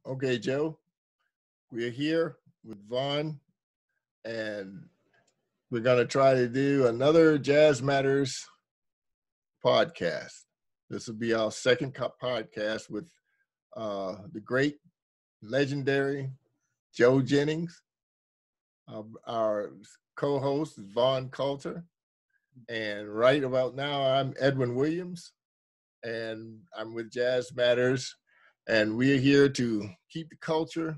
Okay, Joe, we're here with Vaughn, and we're going to try to do another Jazz Matters podcast. This will be our second podcast with the great, legendary Joe Jennings. Our co-host is Vaughn Coulter. And right about now, I'm Edwin Williams, and I'm with Jazz Matters. And we're here to keep the culture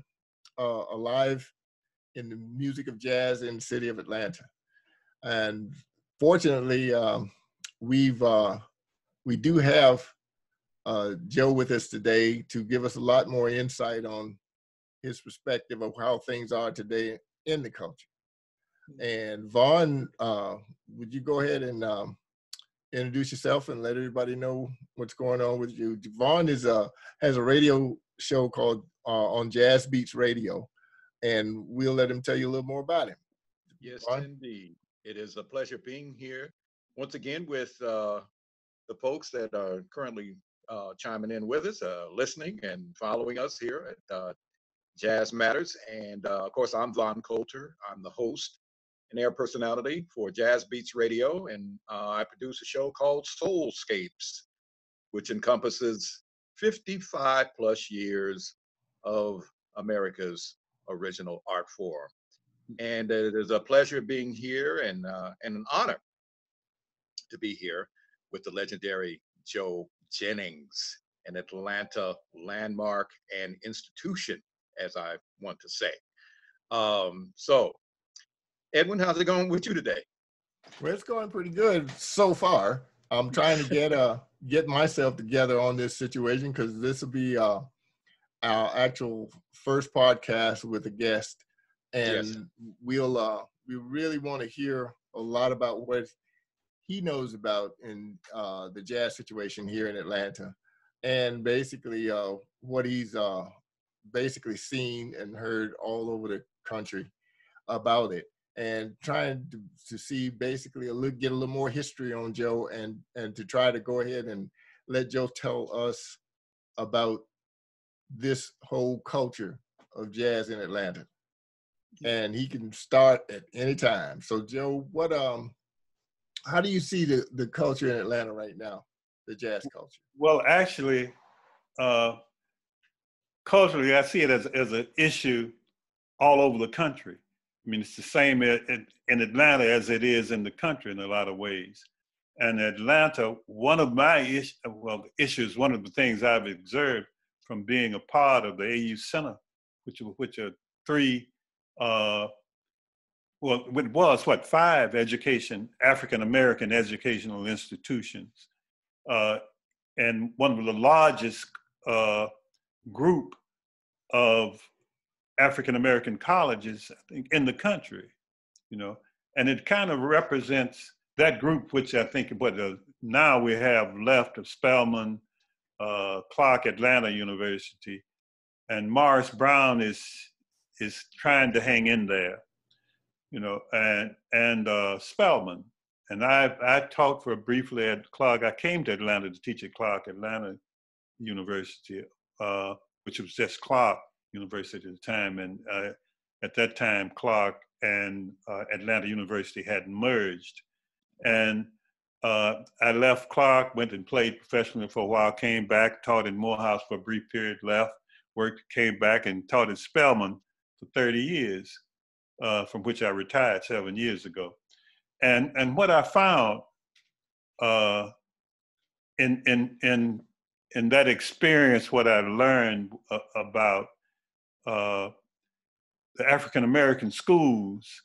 alive in the music of jazz in the city of Atlanta. And fortunately, we do have Joe with us today to give us a lot more insight on his perspective of how things are today in the culture. And Vaughn, would you go ahead and introduce yourself and let everybody know what's going on with you? Vaughn has a radio show called on Jazzbeatsradio, and we'll let him tell you a little more about him. Yes, Vaughn? Indeed. It is a pleasure being here once again with the folks that are currently chiming in with us, listening and following us here at Jazz Matters. And of course, I'm Vaughn Coulter. I'm the host and air personality for Jazzbeatsradio, and I produce a show called Soulscapes, which encompasses 55 plus years of America's original art form. And it is a pleasure being here and an honor to be here with the legendary Joe Jennings, an Atlanta landmark and institution, as I want to say. So, Edwin, how's it going with you today? Well, it's going pretty good so far. I'm trying to get myself together on this situation because this will be our actual first podcast with a guest, and yes, we really want to hear a lot about what he knows about in the jazz situation here in Atlanta, and basically what he's basically seen and heard all over the country about it. And trying to see basically get a little more history on Joe and to try to go ahead and let Joe tell us about this whole culture of jazz in Atlanta. And he can start at any time. So Joe, how do you see the culture in Atlanta right now, the jazz culture? Well, actually, culturally, I see it as an issue all over the country. I mean, it's the same in Atlanta as it is in the country in a lot of ways. And Atlanta, one of my issues, one of the things I've observed from being a part of the AU Center, which are three, it was five African-American educational institutions. And one of the largest group of African-American colleges, I think, in the country, and it kind of represents that group, which I think now we have left of Spelman, Clark Atlanta University, and Morris Brown is trying to hang in there, and Spelman. And I taught briefly at Clark. I came to Atlanta to teach at Clark Atlanta University, which was just Clark University at the time, and at that time Clark and Atlanta University had merged, and I left Clark, went and played professionally for a while, came back, taught in Morehouse for a brief period, left, worked, came back and taught at Spelman for 30 years, from which I retired 7 years ago. And what I found in that experience, what I learned about the African-American schools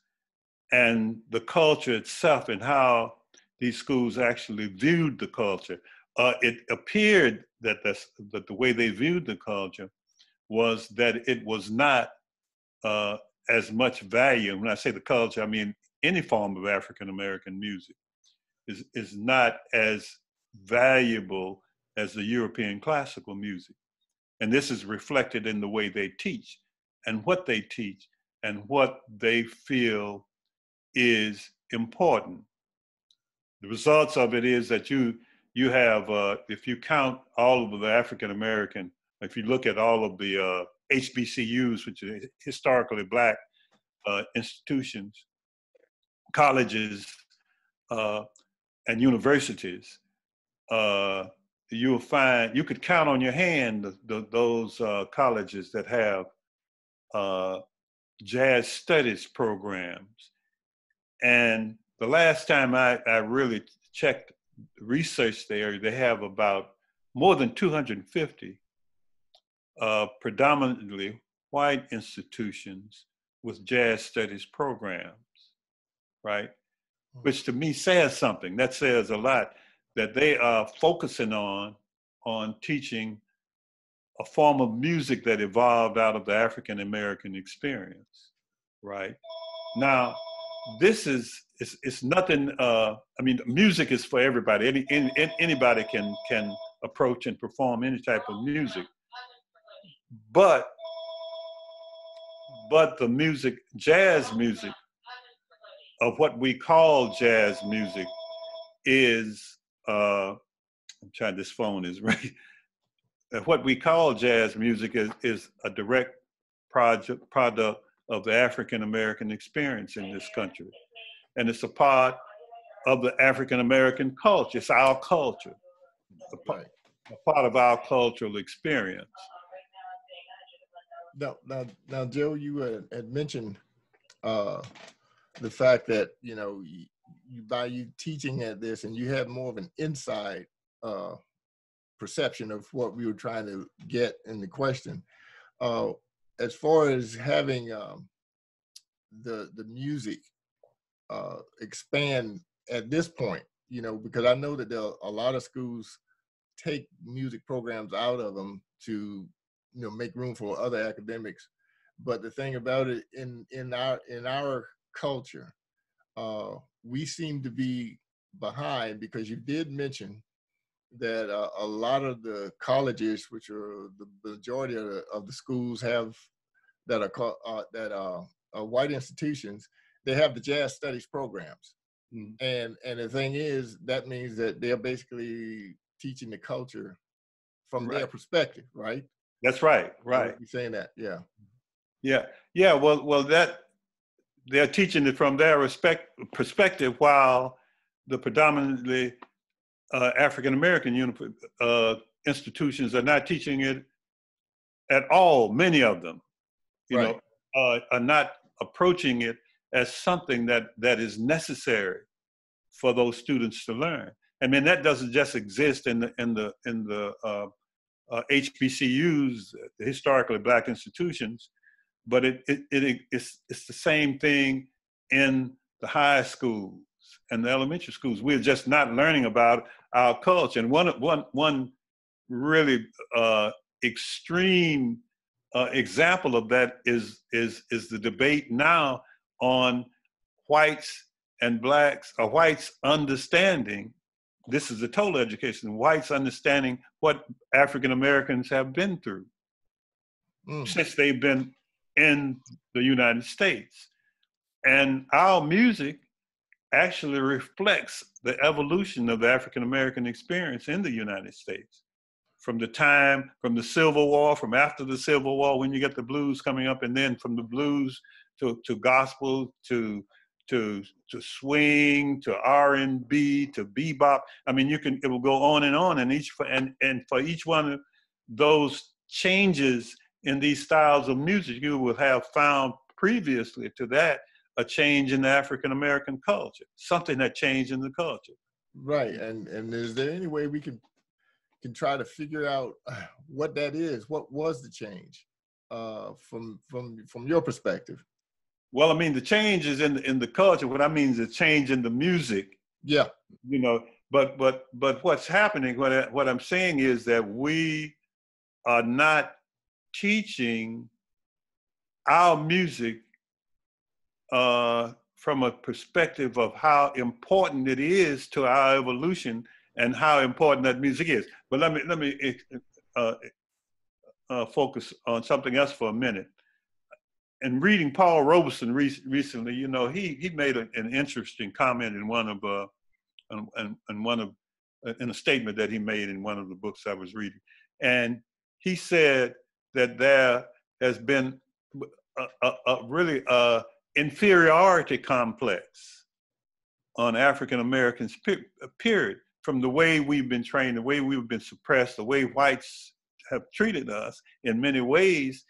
and the culture itself and how these schools actually viewed the culture. It appeared that the way they viewed the culture was that it was not as much value. When I say the culture, I mean any form of African-American music is not as valuable as the European classical music. And this is reflected in the way they teach and what they teach and what they feel is important. The results of it is that you have, if you count all of the African-American, if you look at all of the HBCUs, which are historically Black institutions, colleges, and universities, you'll find, you could count on your hand those colleges that have jazz studies programs. And the last time I really checked research there, they have about more than 250 predominantly white institutions with jazz studies programs, right? Which to me says something. That says a lot, that they are focusing on teaching a form of music that evolved out of the African American experience, right? Now, this is, it's nothing, I mean, music is for everybody. Anybody can approach and perform any type of music. But the music, jazz music, of what we call jazz music is, I'm trying, this phone is right. What we call jazz music is a direct product of the African American experience in this country. And it's a part of the African American culture. It's our culture, a part of our cultural experience. Now, Joe, you had mentioned the fact that, you know, by you teaching at this, and you have more of an inside perception of what we were trying to get in the question. As far as having the music expand at this point, you know, because I know that there are a lot of schools take music programs out of them to, you know, make room for other academics. But the thing about it, in our culture, we seem to be behind, because you did mention that a lot of the colleges, which are the majority of the schools have that are called white institutions, they have the jazz studies programs. And the thing is, that means that they're basically teaching the culture from their perspective, right? That's right, right. You're saying that, yeah. Yeah. Well, that they're teaching it from their perspective, while the predominantly African American institutions are not teaching it at all. Many of them, you know, are not approaching it as something that is necessary for those students to learn. I mean, that doesn't just exist in the HBCUs, the historically Black institutions, but it's the same thing in the high schools and the elementary schools. We're just not learning about our culture. And one really extreme example of that is the debate now on whites and Blacks, or whites understanding, this is the total education, whites understanding what African Americans have been through since they've been in the United States. And our music actually reflects the evolution of the African American experience in the United States. From the Civil War, from after the Civil War, when you get the blues coming up, and then from the blues to gospel, to swing, to R&B, to bebop. I mean, it will go on, and for each one of those changes in these styles of music, you will have found previously to that a change in the African American culture, something that changed in the culture. Right, and is there any way we can try to figure out what that is? What was the change from your perspective? Well, I mean, the change is in the culture. What I mean is the change in the music. Yeah. You know, but what's happening, what I'm saying is that we are not teaching our music from a perspective of how important it is to our evolution and how important that music is. But let me focus on something else for a minute. And reading Paul Robeson recently, you know, he made an interesting comment in in a statement that he made in one of the books I was reading, and he said that there has been really inferiority complex on African Americans, period, from the way we've been trained, the way we've been suppressed, the way whites have treated us in many ways,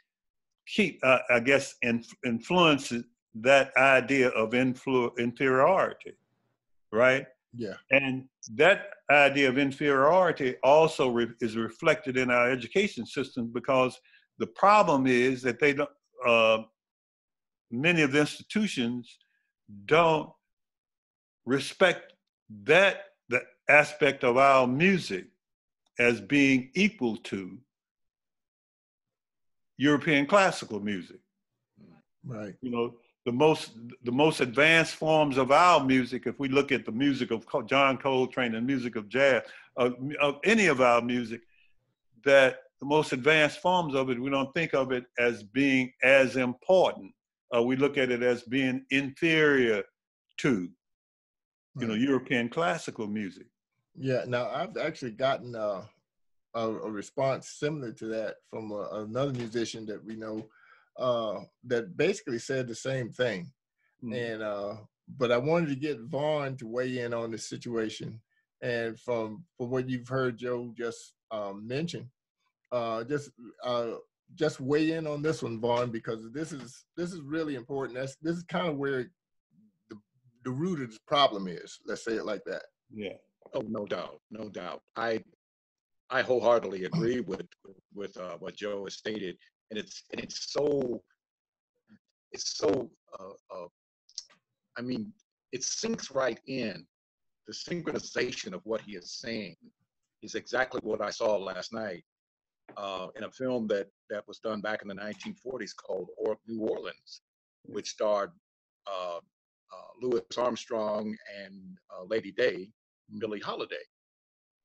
I guess, influences that idea of inferiority, right? Yeah. And that idea of inferiority also is reflected in our education system, because the problem is that they don't, many of the institutions don't respect the aspect of our music as being equal to European classical music. Right. You know, the most advanced forms of our music, if we look at the music of John Coltrane and music of jazz, of any of our music, that the most advanced forms of it, we don't think of it as being as important. We look at it as being inferior to, you know, European classical music. Yeah. Now, I've actually gotten a response similar to that from another musician that we know that basically said the same thing. Mm-hmm. And but I wanted to get Vaughn to weigh in on the situation. And from what you've heard Joe just mention, just weigh in on this one, Vaughn, because this is really important. This is kind of where the root of the problem is. Let's say it like that. Yeah. Oh, no doubt, no doubt. I wholeheartedly agree with what Joe has stated, and it's so I mean, it sinks right in. The synchronization of what he is saying is exactly what I saw last night in a film that was done back in the 1940s called New Orleans, which starred Louis Armstrong and Lady Day, Billie Holiday.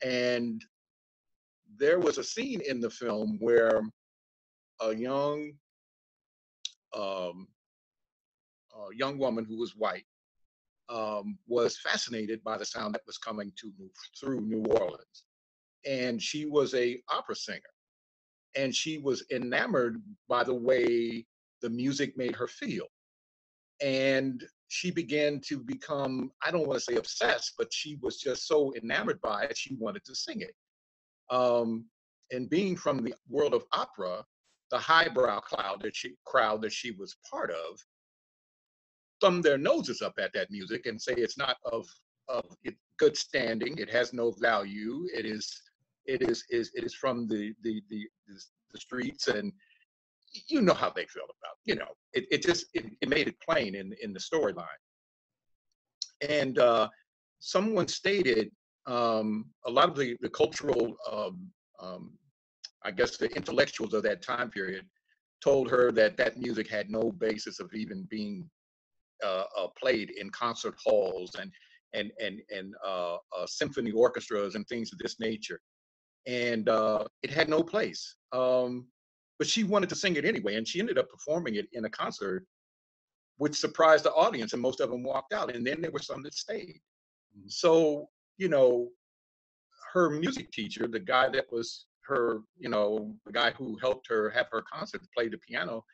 And there was a scene in the film where a young woman who was white was fascinated by the sound that was coming through New Orleans. And she was an opera singer. And she was enamored by the way the music made her feel. And she began to become, I don't want to say obsessed, but she was just so enamored by it, she wanted to sing it. And being from the world of opera, the highbrow crowd that she was part of, thumb their noses up at that music and say it's not of good standing. It has no value. It is from the streets, and you know how they feel about. You know, it made it plain in the storyline. And someone stated a lot of the cultural, I guess the intellectuals of that time period told her that music had no basis of even being played in concert halls and symphony orchestras and things of this nature, and it had no place. But she wanted to sing it anyway, and she ended up performing it in a concert, which surprised the audience, and most of them walked out. And then there were some that stayed. So, you know, her music teacher, the guy that was her, you know, the guy who helped her have her concert, play the piano,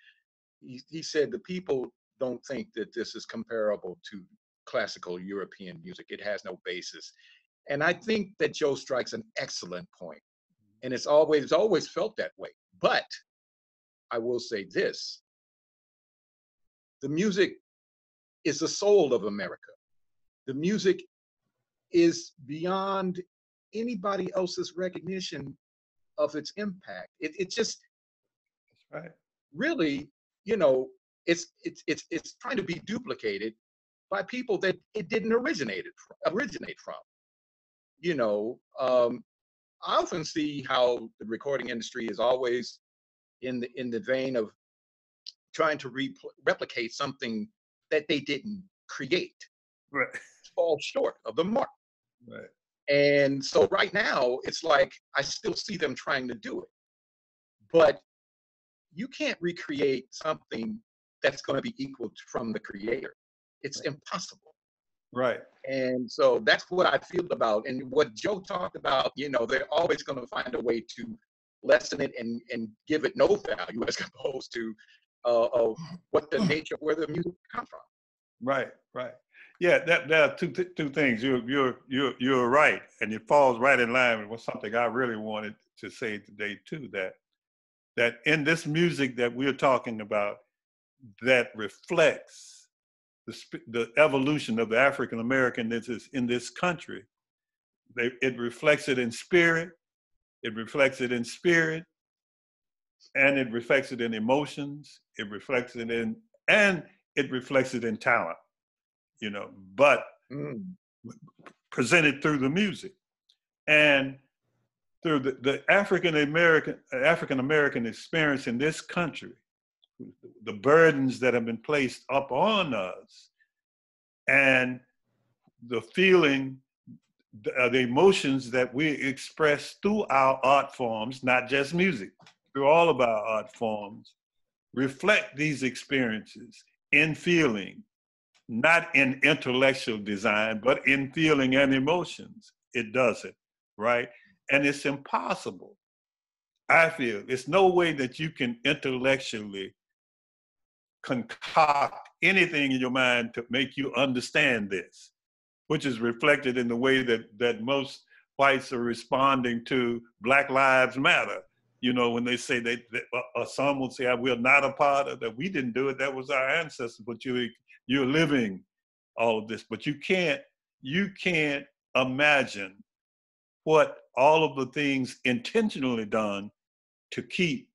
he said the people don't think that this is comparable to classical European music. It has no basis. And I think that Joe strikes an excellent point. And it's always felt that way. But I will say this, the music is the soul of America. The music is beyond anybody else's recognition of its impact. It just, that's right. Really, you know, it's trying to be duplicated by people that it didn't originate from. You know, I often see how the recording industry is always in the vein of trying to replicate something that they didn't create. Right. Fall short of the mark. Right. And so right now, it's like I still see them trying to do it, but you can't recreate something that's going to be equal from the creator. It's impossible. Right. And so that's what I feel about. And what Joe talked about, you know, they're always going to find a way to lessen it and give it no value as opposed to what the nature, where the music comes from. Right. Yeah, there are two things. You're right, and it falls right in line with something I really wanted to say today too. That in this music that we're talking about, that reflects the evolution of the African American that is in this country. It reflects it in spirit. It reflects it in spirit, and it reflects it in emotions. It reflects it in, and it reflects it in talent. But presented through the music and through the African American experience in this country, the burdens that have been placed upon us, and the feeling, the emotions that we express through our art forms, not just music, through all of our art forms, reflect these experiences in feeling, not in intellectual design, but in feeling and emotions. It does it, right? And it's impossible. I feel there's no way that you can intellectually concoct anything in your mind to make you understand this, which is reflected in the way that most whites are responding to Black Lives Matter. When they say or some will say, we're not a part of that. We didn't do it. That was our ancestors. But you're living all of this. But you can't imagine what all of the things intentionally done to keep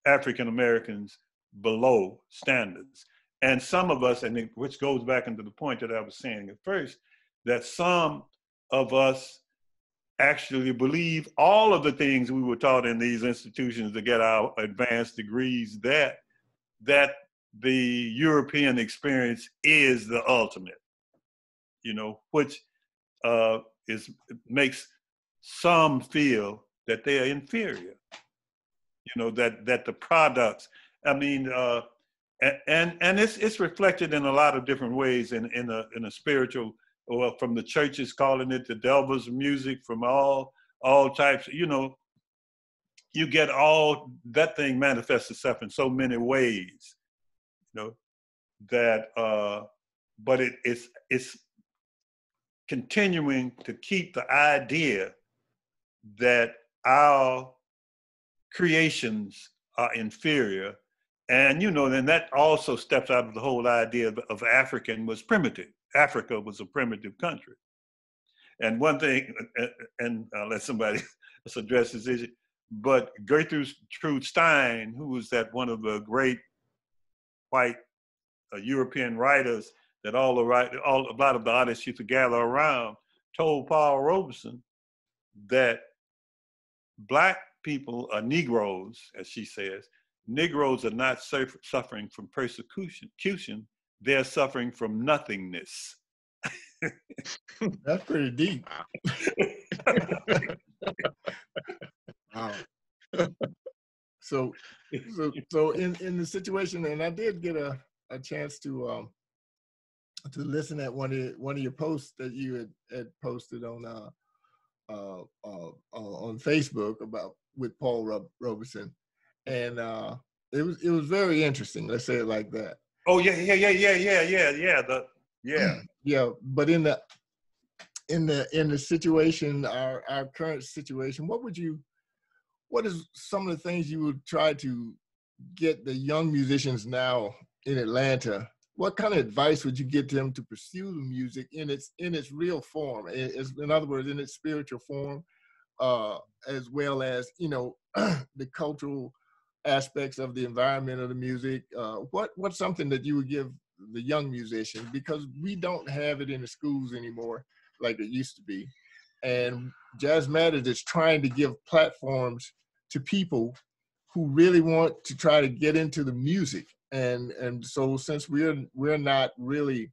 African Americans below standards. And some of us, which goes back into the point that I was saying at first, that some of us actually believe all of the things we were taught in these institutions to get our advanced degrees, that the European experience is the ultimate, which makes some feel that they are inferior, that the products, and it's reflected in a lot of different ways in a spiritual, or from the churches calling it the devil's music, from all types. You get all that thing manifests itself in so many ways, that but it's continuing to keep the idea that our creations are inferior. And, then that also steps out of the whole idea of African was primitive. Africa was a primitive country. And one thing, and I'll let somebody else address this issue, but Gertrude Stein, who was one of the great white European writers that a lot of the artists used to gather around, told Paul Robeson that Black people are Negroes, as she says. Negroes are not suffering from persecution. They're suffering from nothingness. That's pretty deep. Wow. So in the situation, and I did get a chance to listen at one of your posts that you had posted on Facebook with Paul Robeson, and it was very interesting. Let's say it like that. Oh yeah. Yeah, but in the situation, our current situation, what is some of the things you would try to get the young musicians now in Atlanta? What kind of advice would you give them to pursue the music in its real form? In other words, in its spiritual form, as well as the cultural aspects of the environment of the music. What's something that you would give the young musicians, because we don't have it in the schools anymore like it used to be, and Jazz Matters is trying to give platforms to people who really want to try to get into the music, and so since we're not really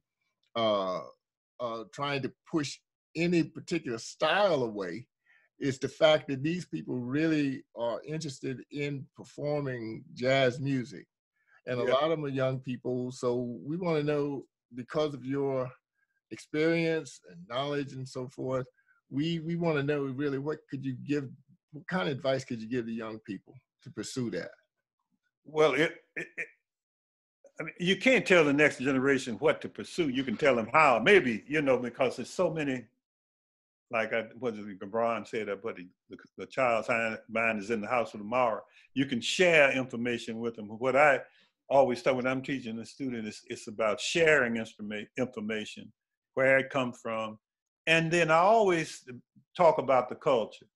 trying to push any particular style away, it's the fact that these people really are interested in performing jazz music. And a lot of them are young people. So we want to know, because of your experience and knowledge and so forth, we want to know really, what could you give what kind of advice could you give the young people to pursue that? Well, I mean, you can't tell the next generation what to pursue. You can tell them how, maybe, because there's so many, like Gabron said, but the child's mind is in the house of tomorrow. You can share information with them. What I always tell when I'm teaching a student is it's about sharing information, where it comes from. And then I always talk about the culture.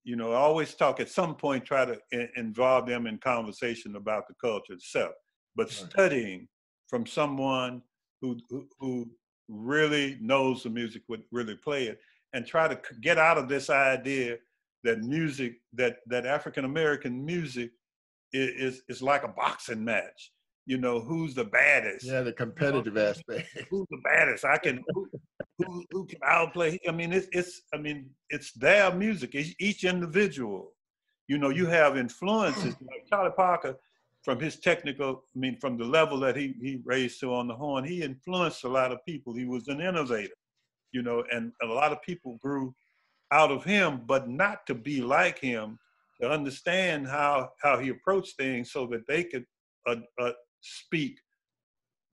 I always talk at some point, try to involve them in conversation about the culture itself. But studying from someone who really knows the music, would really play it, and try to get out of this idea that music, that African-American music is like a boxing match. Who's the baddest? Yeah, the competitive aspect. Who's the baddest? Who can outplay? I mean, it's their music. It's each individual. You have influences like Charlie Parker. From his technical, from the level that he raised to on the horn, he influenced a lot of people. He was an innovator, and a lot of people grew out of him, but not to be like him, to understand how he approached things so that they could speak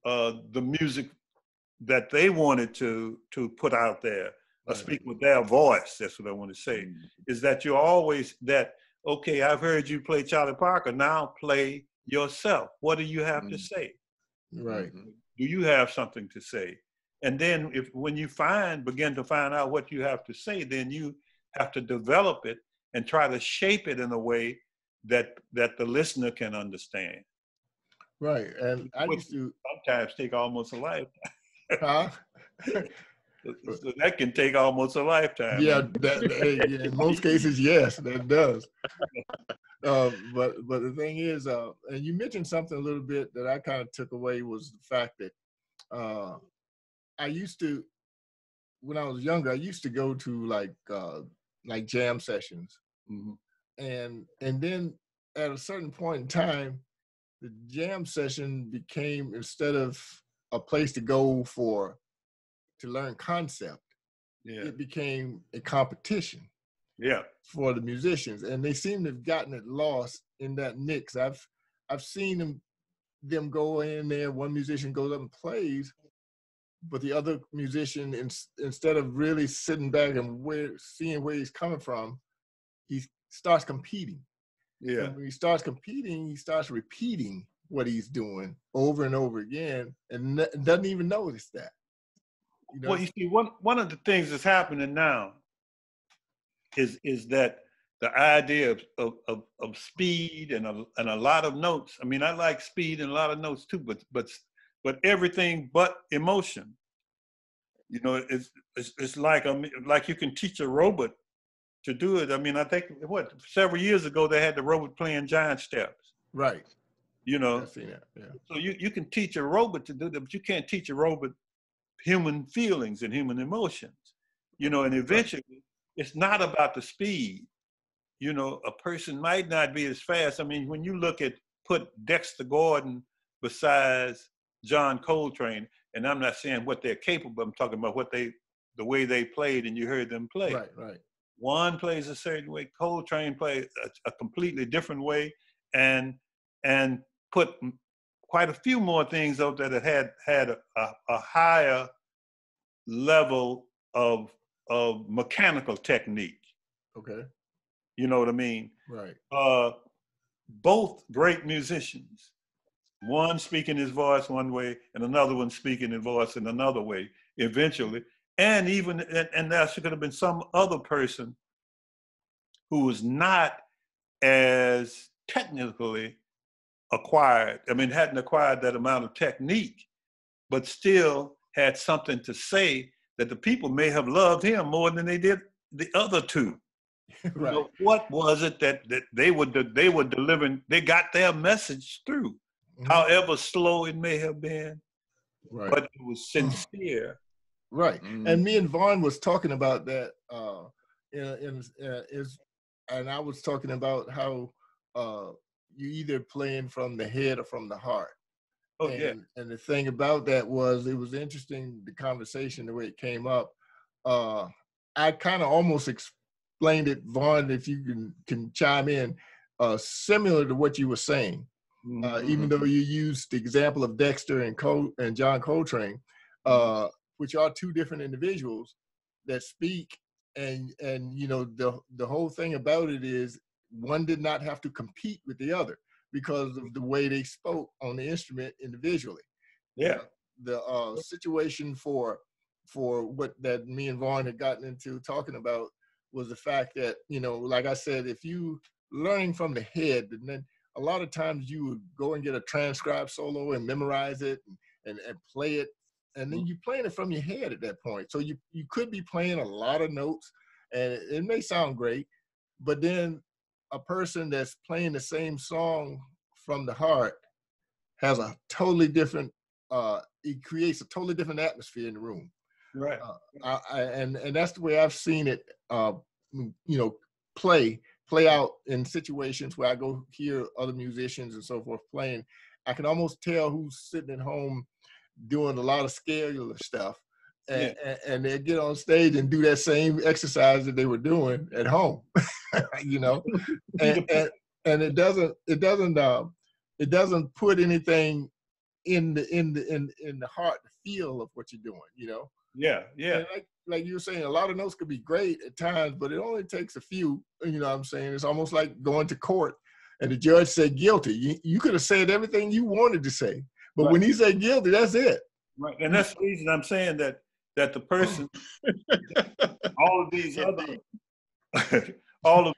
the music that they wanted to put out there, speak with their voice. That's what I want to say, is that you're always that, okay, I've heard you play Charlie Parker, now play yourself. What do you have to say? Right. Do you have something to say? And then when you begin to find out what you have to say, then you have to develop it and try to shape it in a way that the listener can understand. Right. And I used to sometimes take almost a lifetime. Huh? So that can take almost a lifetime. Yeah, in most cases, yes, that does. But the thing is, and you mentioned something a little bit that I kind of took away, was the fact that I used to, when I was younger, I used to go to like jam sessions, and then at a certain point in time, the jam session became, instead of a place to go to learn concept, it became a competition. For the musicians, and they seem to have gotten it lost in that mix. I've seen them go in there. One musician goes up and plays, but the other musician, instead of really sitting back and seeing where he's coming from, he starts competing. And when he starts competing, he starts repeating what he's doing over and over again, and doesn't even notice that. Well, you see, one of the things that's happening now is that the idea of speed and a lot of notes. I mean, I like speed and a lot of notes too, but everything but emotion. It's like you can teach a robot to do it. I mean, I think several years ago they had the robot playing giant steps. Right. I've seen that. Yeah. So you can teach a robot to do that, but you can't teach a robot human feelings and human emotions. And eventually it's not about the speed. A person might not be as fast. I mean, when you put Dexter Gordon besides John Coltrane, and I'm not saying what they're capable of, I'm talking about the way they played and you heard them play. Right. One plays a certain way, Coltrane plays a completely different way, and put quite a few more things out there that had a higher level of mechanical technique. Okay. You know what I mean? Right. Both great musicians. One speaking his voice one way and another one speaking his voice in another way eventually. And there could have been some other person who was not as technically acquired. I mean, hadn't acquired that amount of technique, but still had something to say that the people may have loved him more than they did the other two. Right. What was it that they were delivering? They got their message through, however slow it may have been, but it was sincere. Right. And me and Vaughn was talking about that, and I was talking about how you either playing from the head or from the heart. And the thing about that was, it was interesting, the conversation, the way it came up. I kind of almost explained it, Vaughn, if you can chime in, similar to what you were saying. Even though you used the example of Dexter and John Coltrane, which are two different individuals that speak, and you know, the whole thing about it is one did not have to compete with the other because of the way they spoke on the instrument individually. Yeah. The situation for what that me and Vaughn had gotten into talking about was the fact that, you know, like I said, if you learning from the head, and then a lot of times you would go and get a transcribed solo and memorize it and play it, and then you're playing it from your head at that point. So you could be playing a lot of notes, and it may sound great, but then a person that's playing the same song from the heart has a totally different, it creates a totally different atmosphere in the room. Right. And that's the way I've seen it, you know, play out in situations where I go hear other musicians and so forth playing. I can almost tell who's sitting at home doing a lot of scalar stuff, and they get on stage and do that same exercise that they were doing at home, you know, and it doesn't put anything in the heart, the feel of what you're doing, you know. Yeah. And like you were saying, a lot of notes could be great at times, but it only takes a few. You know what I'm saying? It's almost like going to court and the judge said guilty. You could have said everything you wanted to say, but when he said guilty, that's it. Right. And that's the reason I'm saying that the person, all of these other, all of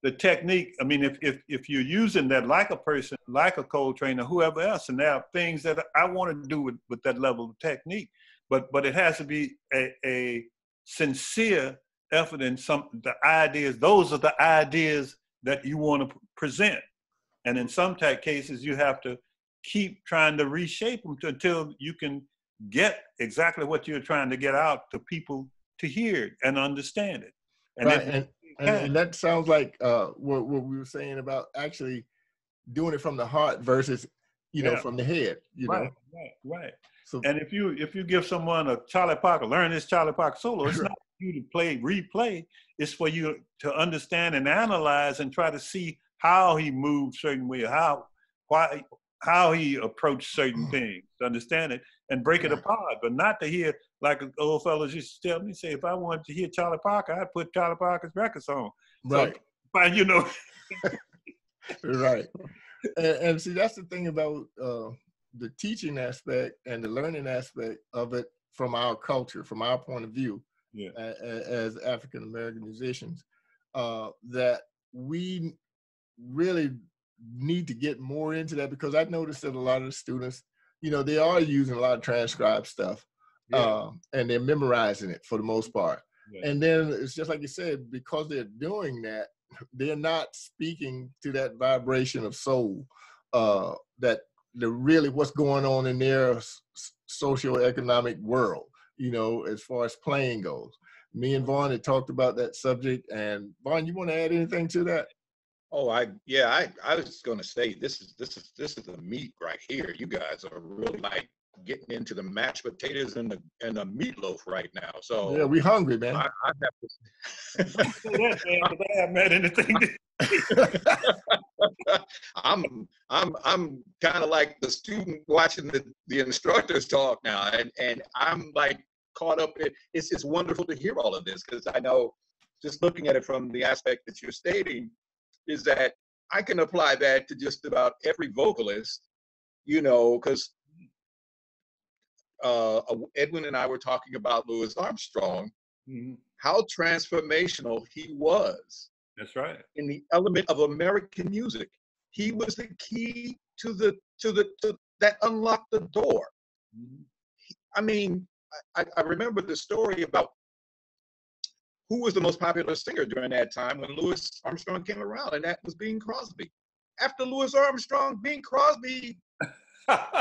the technique, I mean, if you're using that like a person, like a Coltrane or whoever else, and there are things that I want to do with that level of technique, but it has to be a sincere effort in the ideas. Those are the ideas that you want to present. And in some cases, you have to keep trying to reshape them until you can get exactly what you're trying to get out to people to hear it and understand it. And right. And that sounds like what we were saying about actually doing it from the heart versus, you know, from the head, you know? Right. So, and if you give someone a Charlie Parker, learn this Charlie Parker solo, it's not for you to replay, it's for you to understand and analyze and try to see how he moved certain way, how he approached certain things, to understand it and break it apart, but not to hear, like old fellas used to tell me, say, if I wanted to hear Charlie Parker, I'd put Charlie Parker's records on. Right. So, you know. Right. And see, that's the thing about the teaching aspect and the learning aspect of it from our culture, from our point of view, as African-American musicians, that we really need to get more into that, because I noticed that a lot of the students, you know, they are using a lot of transcribed stuff, and they're memorizing it for the most part. And then it's just like you said, because they're doing that, they're not speaking to that vibration of soul, that really what's going on in their socioeconomic world, you know, as far as playing goes. Me and Vaughn had talked about that subject, and Vaughn, you want to add anything to that? Oh, I was going to say, this is the meat right here. You guys are really like getting into the mashed potatoes and the meatloaf right now. So yeah, we hungry, man. I have to. I haven't had anything. I'm kind of like the student watching the instructors talk now, and I'm like caught up. It's wonderful to hear all of this, because I know, just looking at it from the aspect that you're stating, is that I can apply that to just about every vocalist, you know, because Edwin and I were talking about Louis Armstrong, how transformational he was. That's right. In the element of American music, he was the key to that unlocked the door. I mean, I remember the story about who was the most popular singer during that time when Louis Armstrong came around, and that was Bing Crosby. After Louis Armstrong, Bing Crosby,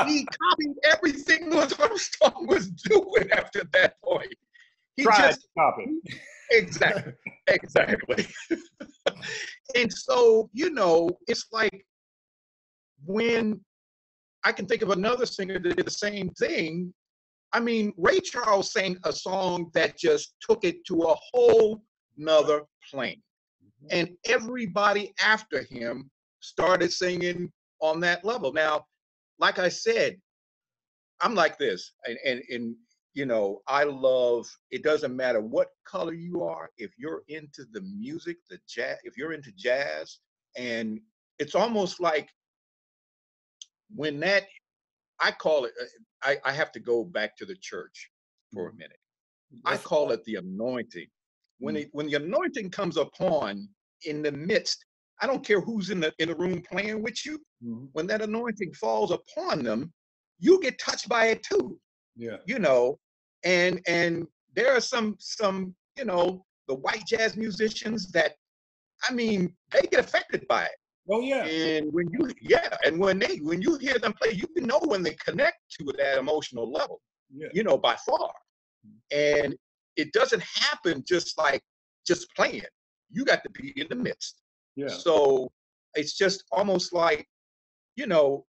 he copied everything Louis Armstrong was doing after that point. He tried to copy. Exactly. And so, you know, it's like when I can think of another singer that did the same thing. I mean, Ray Charles sang a song that just took it to a whole nother plane. And everybody after him started singing on that level. Now, like I said, I'm like this, and you know, I love, it doesn't matter what color you are, if you're into the music, the jazz, if you're into jazz, and it's almost like when that, I call it, I have to go back to the church for a minute. I call it the anointing. When the anointing comes upon in the midst, I don't care who's in the room playing with you, when that anointing falls upon them, you get touched by it too. Yeah. You know, and there are some, you know, the white jazz musicians that, I mean, they get affected by it. Oh yeah. And when you hear them play, you can know when they connect to that emotional level, you know, by far. And it doesn't happen just playing. You got to be in the midst. Yeah. So it's just almost like, you know,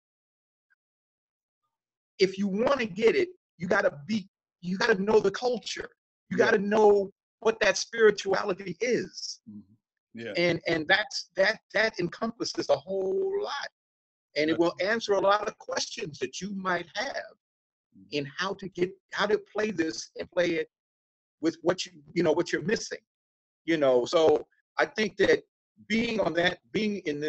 if you want to get it, you got to know the culture. You got to know what that spirituality is. Yeah. And that encompasses a whole lot. And it will answer a lot of questions that you might have in how to play this and play it with what what you're missing. You know, so I think that being in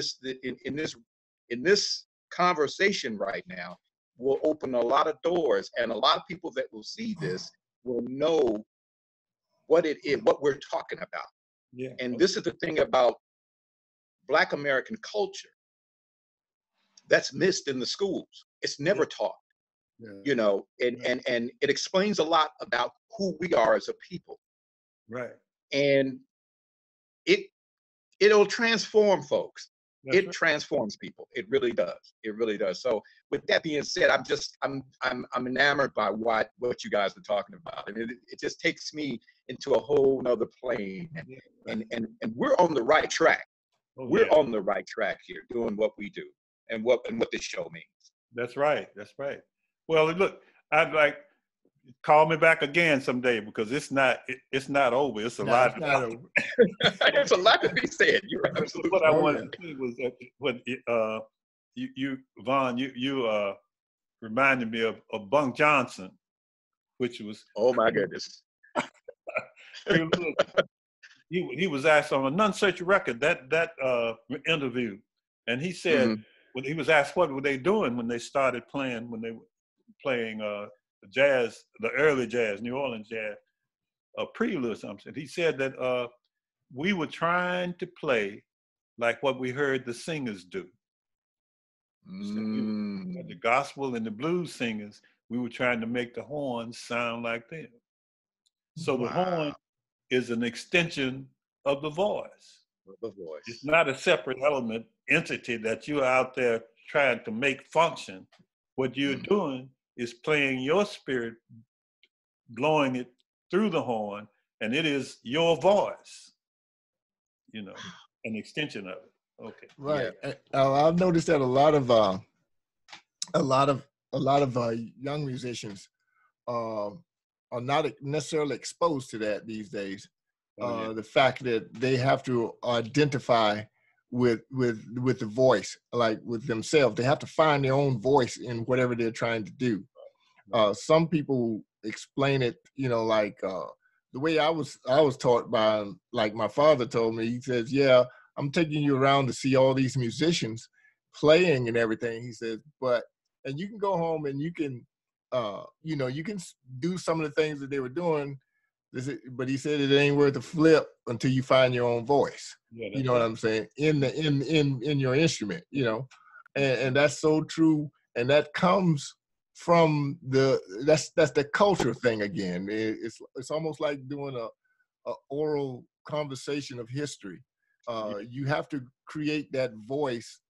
this conversation right now will open a lot of doors, and a lot of people that will see this will know what it is, what we're talking about. Yeah. And this is the thing about Black American culture that's missed in the schools. It's never taught. You know, and it explains a lot about who we are as a people. Right. And it'll transform folks. That's right. Transforms people. It really does. It really does. So with that being said, I'm enamored by what you guys are talking about. And it just takes me into a whole nother plane. And we're on the right track. We're on the right track here, doing what we do and what this show means. That's right. That's right. Well, look, I'd like, call me back again someday, because it's not over. It's a lot. It's not over. It's a lot to be said. You're absolutely what I wanted to say was that when you Vaughn, you reminded me of Bunk Johnson, which was, oh my goodness. he was asked on a None Such Record that interview, and he said when he was asked what were they doing when they started playing, when they were playing jazz, the early jazz, New Orleans jazz, prelude or something. He said that we were trying to play like what we heard the singers do. The gospel and the blues singers, we were trying to make the horns sound like them. So the horn is an extension of the voice. It's not a separate entity that you're out there trying to make function. What you're doing is playing your spirit, blowing it through the horn, and it is your voice, you know, an extension of it. Okay. Right. Yeah. I've noticed that a lot of young musicians are not necessarily exposed to that these days. The fact that they have to identify with the voice, like with themselves. They have to find their own voice in whatever they're trying to do. Some people explain it, you know, like the way I was taught by, like my father told me. He says, "Yeah, I'm taking you around to see all these musicians playing and everything." He says, and you can go home and you can, you know, you can do some of the things that they were doing. But he said it ain't worth a flip until you find your own voice. You know what I'm saying? In your instrument, you know, and that's so true. And that comes from that's the culture thing again. It's almost like doing a oral conversation of history. You have to create that voice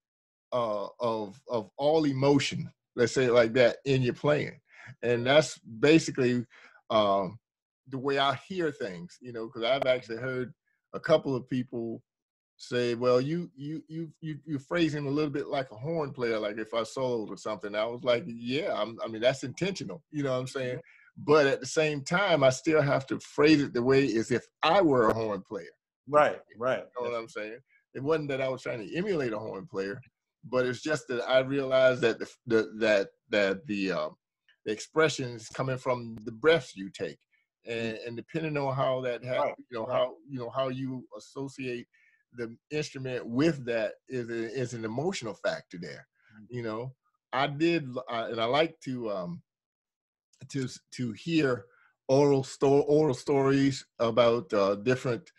of all emotion, let's say it like that, in your playing. And that's basically the way I hear things, you know, because I've actually heard a couple of people say, "Well, you're phrasing a little bit like a horn player, like if I soloed or something." I was like, "Yeah, I mean that's intentional," you know what I'm saying? But at the same time, I still have to phrase it the way as if I were a horn player. Right. You know what I'm saying? It wasn't that I was trying to emulate a horn player, but it's just that I realized that the expressions coming from the breaths you take, and depending on how that how you associate the instrument with that is an emotional factor there. You know, and I like to hear oral stories about different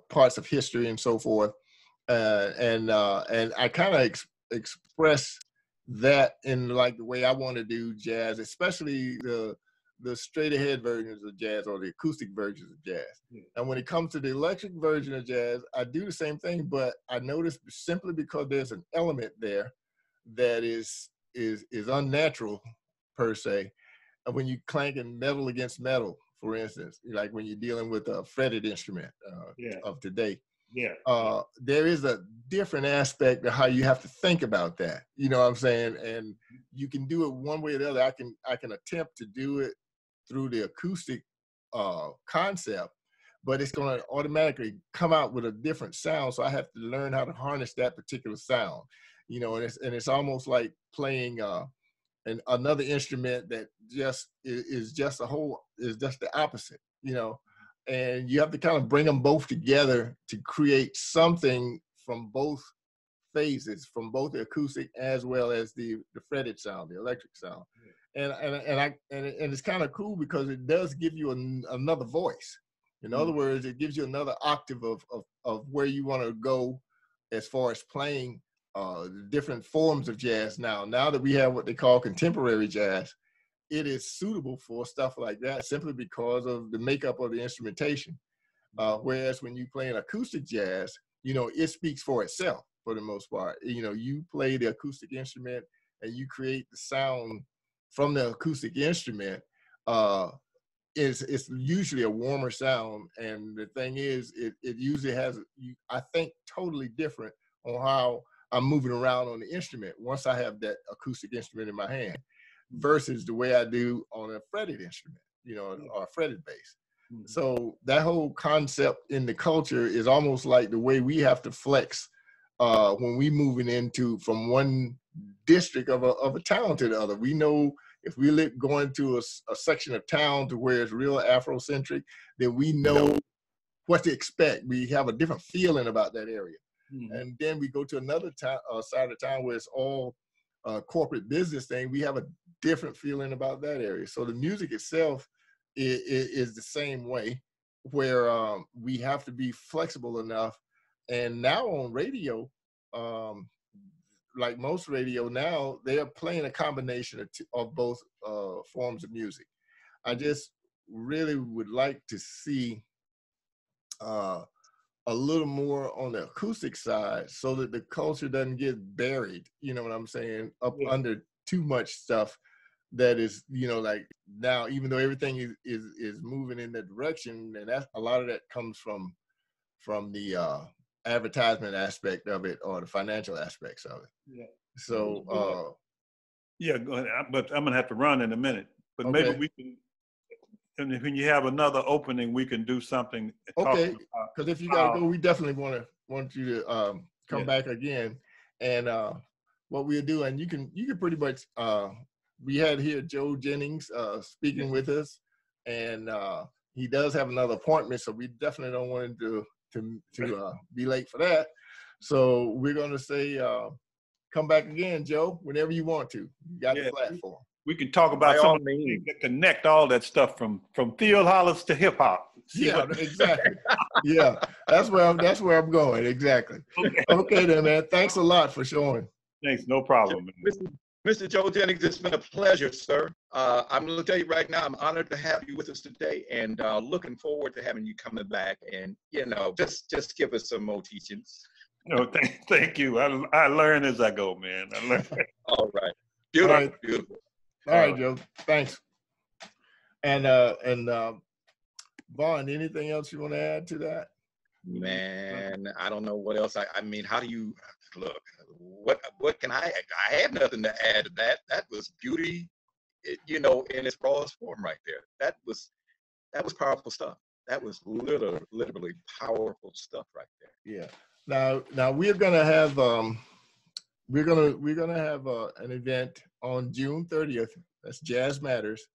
parts of history and so forth, and I kind of express that in like the way I want to do jazz, especially the straight ahead versions of jazz or the acoustic versions of jazz. And when it comes to the electric version of jazz, I do the same thing, but I notice simply because there's an element there that is unnatural per se. And when you clanking metal against metal, for instance, like when you're dealing with a fretted instrument of today, there is a different aspect of how you have to think about that. You know what I'm saying? And you can do it one way or the other. I can attempt to do it through the acoustic concept, but it's going to automatically come out with a different sound. So I have to learn how to harness that particular sound. You know, and it's almost like playing another instrument that just is just the opposite. You know. And you have to kind of bring them both together to create something from both phases, from both the acoustic as well as the fretted sound, the electric sound. And it's kind of cool because it does give you another voice. In other words, it gives you another octave of where you want to go as far as playing different forms of jazz now. Now that we have what they call contemporary jazz, it is suitable for stuff like that simply because of the makeup of the instrumentation. Whereas when you play an acoustic jazz, you know, it speaks for itself for the most part. You know, you play the acoustic instrument and you create the sound from the acoustic instrument. It's usually a warmer sound. And the thing is, it usually has, I think, totally different on how I'm moving around on the instrument once I have that acoustic instrument in my hand, versus the way I do on a fretted instrument, you know, or a fretted bass. So that whole concept in the culture is almost like the way we have to flex when we moving into from one district of a town to the other. We know if we going to a section of town to where it's real Afrocentric, then we know what to expect. We have a different feeling about that area. And then we go to another side of town where it's all corporate business thing. We have a different feeling about that area. So the music itself is the same way, where we have to be flexible enough. And now on radio, like most radio now, they are playing a combination of both forms of music. I just really would like to see a little more on the acoustic side so that the culture doesn't get buried, you know what I'm saying, up under too much stuff that is, you know, like now, even though everything is moving in that direction, and that's a lot of that comes from the advertisement aspect of it or the financial aspects of it. So go ahead. But I'm gonna have to run in a minute, but maybe we can, and when you have another opening, we can do something. Okay, because if you gotta go, we definitely want you to come back again. And what we'll do, and you can pretty much, we had here Joe Jennings speaking with us, and he does have another appointment, so we definitely don't want him to be late for that. So we're gonna say, come back again, Joe, whenever you want to. You got the platform. We can talk about some of the things that connect all that stuff from field hollers to hip hop. Exactly. Yeah, that's where I'm going. Exactly. Okay then, man. Thanks a lot for showing. Thanks, no problem. Mr. Joe Jennings, it's been a pleasure, sir. I'm going to tell you right now, I'm honored to have you with us today, and looking forward to having you coming back and, you know, just give us some more teachings. No, thank you. I learn as I go, man. I learn. All right. Beautiful. Beautiful. All right, Joe. Thanks. And Vaughn, anything else you want to add to that? Man, I don't know what else. I mean, how do you look? What can I have nothing to add to that. That was beauty, you know, in its rawest form right there. That was powerful stuff. That was literally powerful stuff right there. Yeah. Now we're gonna have an event on June 30th. That's Jazz Matters,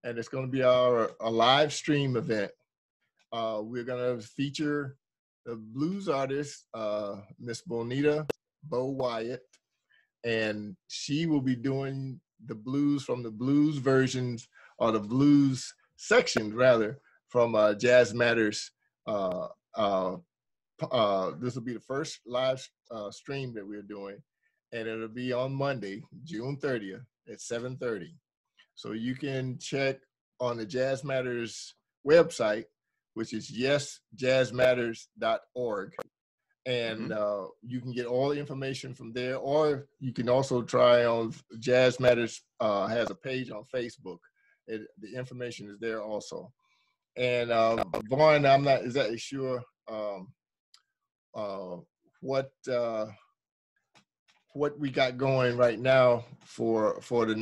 and it's gonna be a live stream event. We're gonna feature the blues artist, Miss Bonita Bo Wyatt, and she will be doing the blues from the blues versions, or the blues section rather, from Jazz Matters. This will be the first live stream that we're doing, and it'll be on Monday, June 30th at 7:30. So you can check on the Jazz Matters website, which is yesjazzmatters.org. And you can get all the information from there, or you can also try on Jazz Matters has a page on Facebook. The information is there also. And Vaughn, I'm not exactly sure what we got going right now for the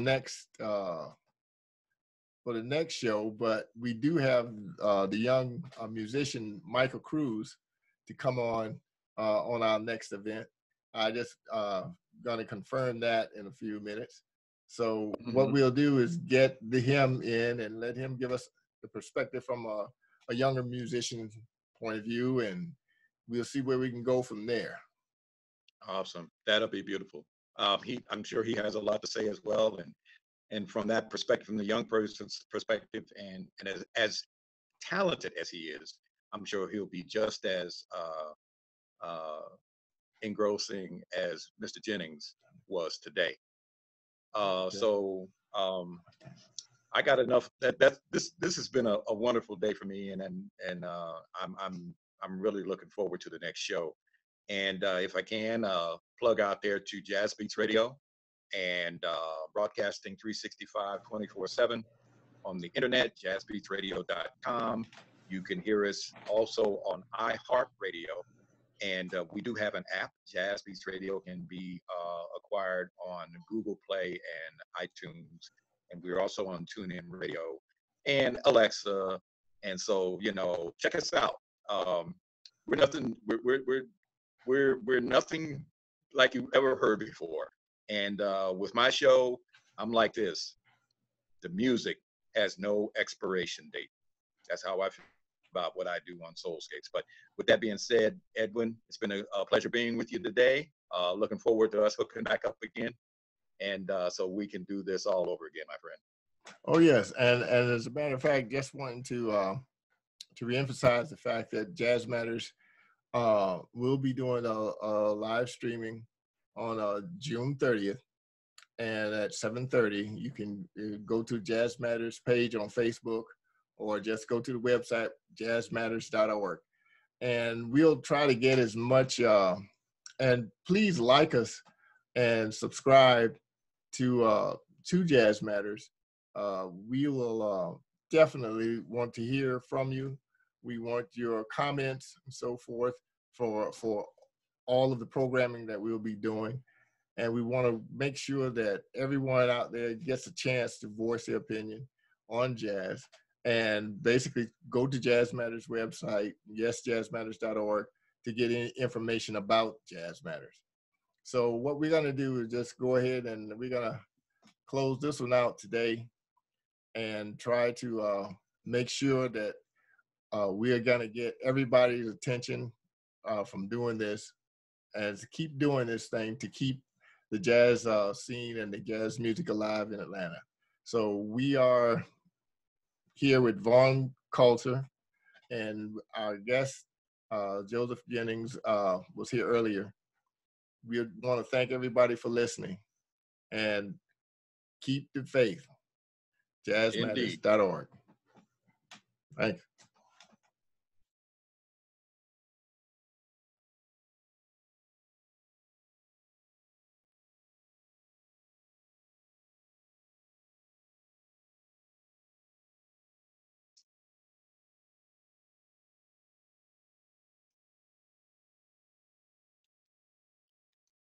next show, but we do have the young musician Michael Cruz to come on our next event. I just gonna confirm that in a few minutes. So what we'll do is get him in and let him give us the perspective from a younger musician's point of view, and we'll see where we can go from there. Awesome. That'll be beautiful. I'm sure he has a lot to say as well, and from that perspective, from the young person's perspective, and as talented as he is, I'm sure he'll be just as engrossing as Mr. Jennings was today. So I got enough. This has been a wonderful day for me, and I'm really looking forward to the next show. And if I can plug out there to Jazzbeatsradio, and broadcasting 365 24/7 on the internet, jazzbeatsradio.com. You can hear us also on iHeartRadio, and we do have an app. Jazzbeats Radio can be acquired on Google Play and iTunes, and we're also on TuneIn Radio and Alexa. And so, check us out. We're nothing. We're nothing like you ever heard before. And with my show, I'm like this: the music has no expiration date. That's how I feel about what I do on Soulscapes. But with that being said, Edwin, it's been a pleasure being with you today. Looking forward to us hooking back up again, and so we can do this all over again, my friend. Oh yes, and as a matter of fact, just wanting to reemphasize the fact that Jazz Matters will be doing a live streaming on June 30th, and at 7:30. You can go to Jazz Matters page on Facebook, or just go to the website jazzmatters.org, and we'll try to get as much. And please like us and subscribe to Jazz Matters. We will definitely want to hear from you. We want your comments and so forth for all of the programming that we'll be doing. And we want to make sure that everyone out there gets a chance to voice their opinion on jazz. And basically go to Jazz Matters website, yesjazzmatters.org, to get any information about Jazz Matters. So what we're going to do is just go ahead and we're going to close this one out today and try to make sure that we are going to get everybody's attention from doing this, and to keep doing this thing to keep the jazz scene and the jazz music alive in Atlanta. So we are here with Vaughn Coulter, and our guest, Joseph Jennings, was here earlier. We want to thank everybody for listening, and keep the faith. Jazzmatters.org. Thanks.